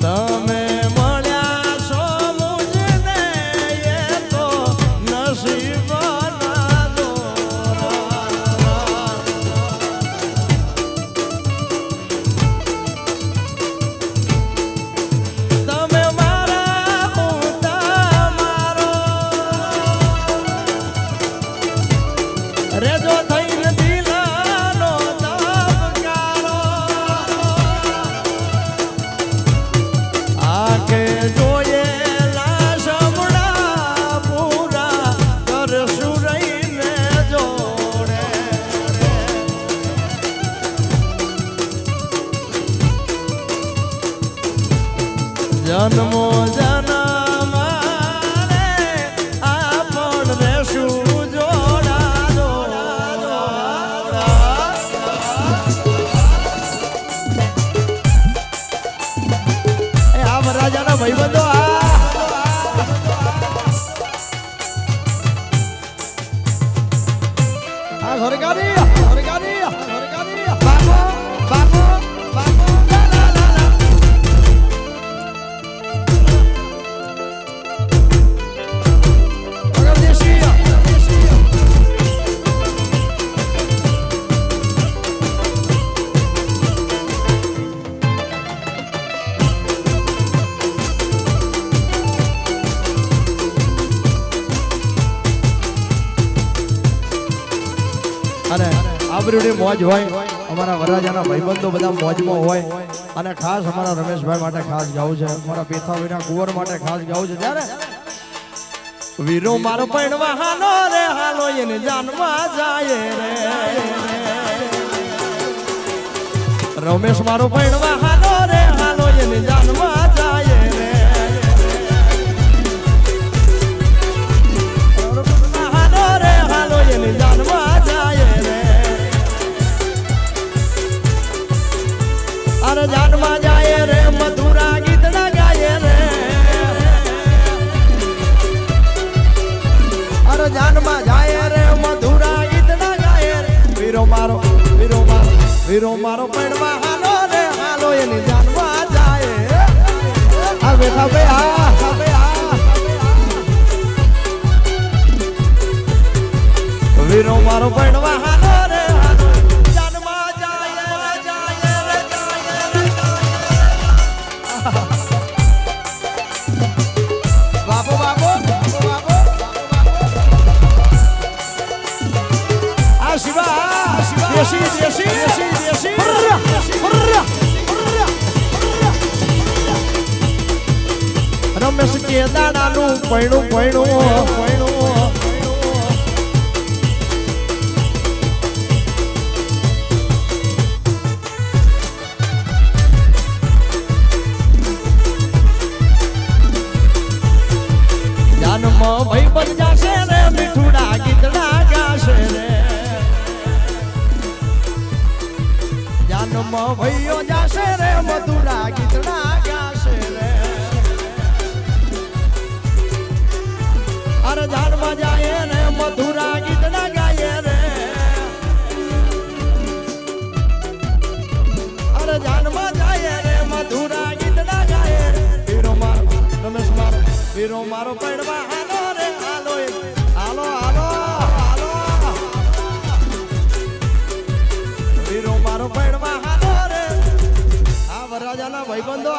તમે મળ્યા છો મુજને એ તો નસીબના દોરા તમે મારા ઉતા મારો રેજો થઈને દિલાનો ધબકારો આકે જોયેલા સમડા પૂરા કરશું રહીને જોડે જન્મો જન્મ રે આપણ રેશું જોડા જોડા એ આ વરરાજાના ભાઈબંધો આ ઘરગાડી બાપો બાપો બાપો લા લા લા લા અને આબરૂની મોજ હોય અમારા વરરાજાના ભાઈબંધો બધા મોજમાં હોય અને ખાસ અમારા રમેશભાઈ માટે ખાસ ગાવું છે અમારા પેથાભાઈના કુંવર માટે ખાસ ગાવું છે ત્યારે વીરો મારો પૈણવા હાલો રે હાલો એને જાનમાં જાય રે રમેશ મારો પૈણવા હાલો રે હાલો એને જાનમાં જાય રે હાલો રે હાલો એને જાનમાં જાય રે અરે જાનમાં જાય રે મધુરા ગીતડા ગાય રે અરે જાનમાં જાય રે મધુરા ગીતડા ગાય રે વીરો મારો પડવા હાલો રે હાલો એની જાનમાં જાય આ બેઠા બે આ વીરો મારો પડવા હાલો રે હાલો જાનમાં જાય રે બાપો બાપો આ શિવા દેશી રમેશ કે દાડાનું પૈણું જાનમ ભાઈ બન જાશે રે મીઠુડા ગીતડા ગાશે રે જાનમ ભાઈઓ જાશે રે મધુરા ગીતડા ગાશે રે અરે જાનમાં જાય રે મધુરા ગીતડા ગાય રે અરે જાનમાં જાય રે મધુરા ગીતડા ગાય રે વીરો મારો રમેશ મારો વીરો મારો પડવા હાલો રે હાલો હાલો હાલો હાલો વીરો મારો પડવા હાલો રે આ વરરાજાના ભાઈબંધો